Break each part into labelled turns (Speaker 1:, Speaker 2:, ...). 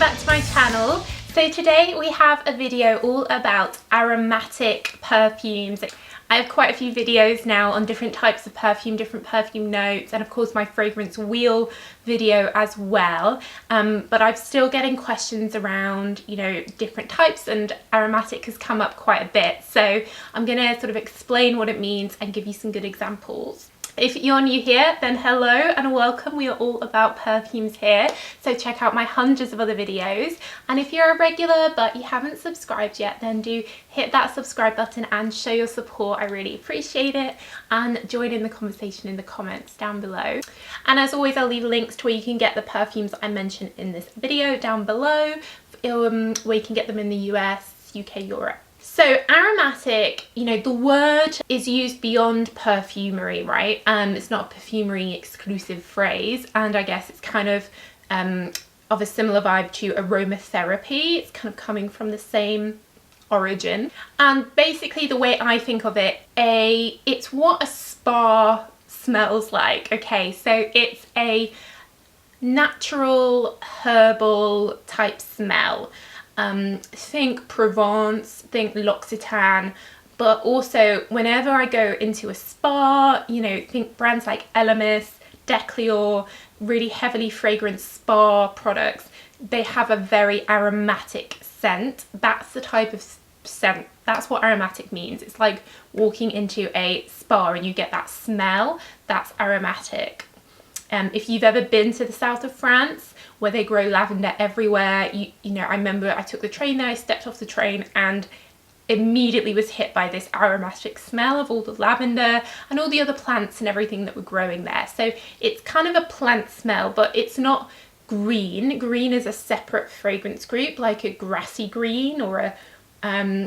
Speaker 1: back to my channel. So today we have a video all about aromatic perfumes. I have quite a few videos now on different types of perfume, different perfume notes, and of course my fragrance wheel video as well. But I'm still getting questions around, you know, different types, and aromatic has come up quite a bit. So I'm gonna sort of explain what it means and give you some good examples. If you're new here, then hello and welcome. We are all about perfumes here, so check out my hundreds of other videos. And if you're a regular but you haven't subscribed yet, then do hit that subscribe button and show your support. I really appreciate it, and join in the conversation in the comments down below. And as always, I'll leave links to where you can get the perfumes I mentioned in this video down below, where you can get them in the US, UK, Europe. So aromatic, you know, the word is used beyond perfumery, right? It's not a perfumery exclusive phrase, and I guess it's kind of a similar vibe to aromatherapy. It's kind of coming from the same origin. And basically the way I think of it, it's what a spa smells like. Okay, so it's a natural herbal type smell. Think Provence, think L'Occitane, but also whenever I go into a spa, you know, think brands like Elemis, Decay, really heavily fragranced spa products. They have a very aromatic scent. That's the type of scent, that's what aromatic means. It's like walking into a spa and you get that smell. That's aromatic. If you've ever been to the south of France, where they grow lavender everywhere, you know, I remember I took the train there, I stepped off the train and immediately was hit by this aromatic smell of all the lavender and all the other plants and everything that were growing there. So it's kind of a plant smell, but it's not green. Green is a separate fragrance group, like a grassy green or a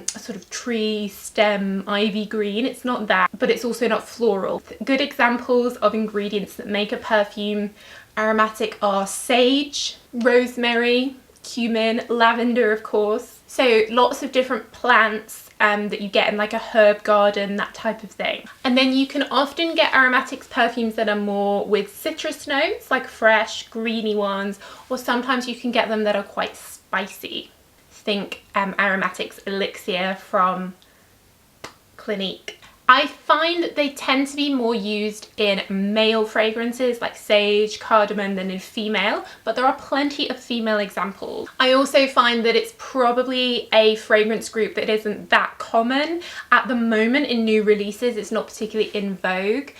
Speaker 1: sort of tree stem ivy green. It's not that, but it's also not floral. Good examples of ingredients that make a perfume aromatic are sage, rosemary, cumin, lavender of course. So lots of different plants that you get in like a herb garden, that type of thing. And then you can often get aromatic perfumes that are more with citrus notes, like fresh, greeny ones, or sometimes you can get them that are quite spicy. Think Aromatics Elixir from Clinique. I find that they tend to be more used in male fragrances like sage, cardamom than in female, but there are plenty of female examples. I also find that it's probably a fragrance group that isn't that common at the moment in new releases. It's not particularly in vogue,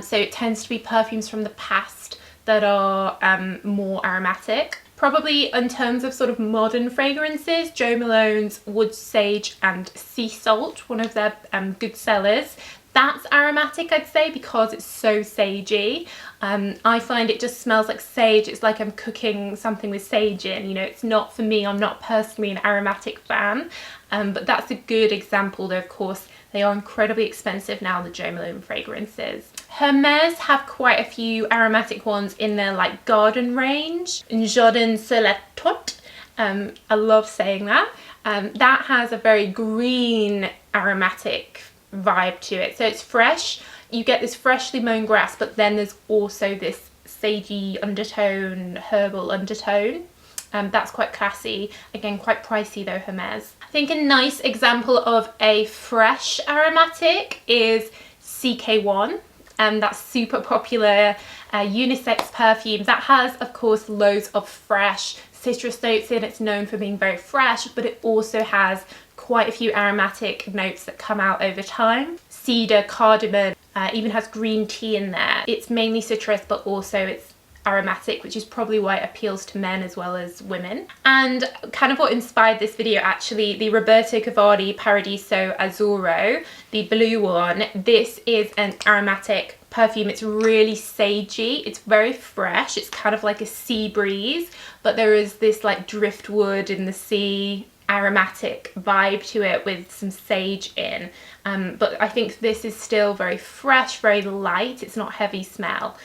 Speaker 1: so it tends to be perfumes from the past that are more aromatic. Probably in terms of sort of modern fragrances, Jo Malone's Wood Sage and Sea Salt, one of their good sellers. That's aromatic, I'd say, because it's so sagey. I find it just smells like sage. It's like I'm cooking something with sage in, you know, it's not for me. I'm not personally an aromatic fan, but that's a good example, though of course they are incredibly expensive now, the Jo Malone fragrances. Hermes have quite a few aromatic ones in their like garden range. Jardin sur la Tote, I love saying that. That has a very green aromatic vibe to it. So it's fresh, you get this fresh lemongrass, but then there's also this sagey undertone, herbal undertone. That's quite classy. Again, quite pricey though, Hermes. I think a nice example of a fresh aromatic is CK1. That's super popular unisex perfume that has, of course, loads of fresh citrus notes in. It's known for being very fresh, but it also has quite a few aromatic notes that come out over time. Cedar, cardamom, even has green tea in there. It's mainly citrus, but also it's aromatic, which is probably why it appeals to men as well as women. And kind of what inspired this video, actually, the Roberto Cavalli Paradiso Azzurro, the blue one. This is an aromatic perfume. It's really sagey, it's very fresh, it's kind of like a sea breeze, but there is this like driftwood in the sea aromatic vibe to it with some sage in, but I think this is still very fresh, very light. It's not heavy smell.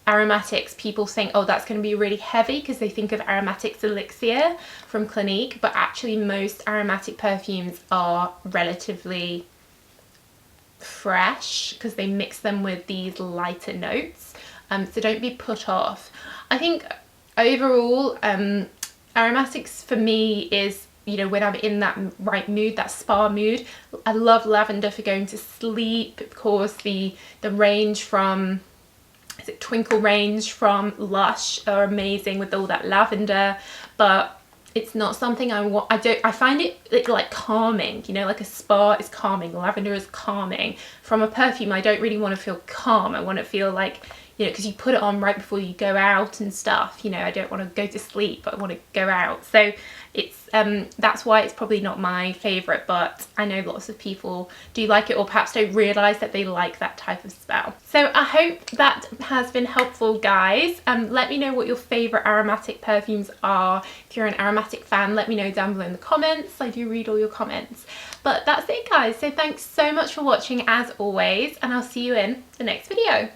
Speaker 1: Aromatics, people think, oh, that's going to be really heavy because they think of Aromatics Elixir from Clinique, but actually most aromatic perfumes are relatively fresh because they mix them with these lighter notes, so don't be put off. I think overall Aromatics for me is, you know, when I'm in that right mood, that spa mood. I love lavender for going to sleep. Of course, the range from, is it Twinkle range from Lush are amazing with all that lavender, but it's not something I want. I find it like calming, you know, like a spa is calming, lavender is calming. From a perfume, I don't really want to feel calm. I want to feel like, you know, because you put it on right before you go out and stuff, you know, I don't want to go to sleep, but I want to go out. So it's that's why it's probably not my favourite, but I know lots of people do like it, or perhaps don't realise that they like that type of smell. So I hope that has been helpful, guys. Let me know what your favourite aromatic perfumes are. If you're an aromatic fan, let me know down below in the comments. I do read all your comments. But that's it, guys. So thanks so much for watching as always, and I'll see you in the next video.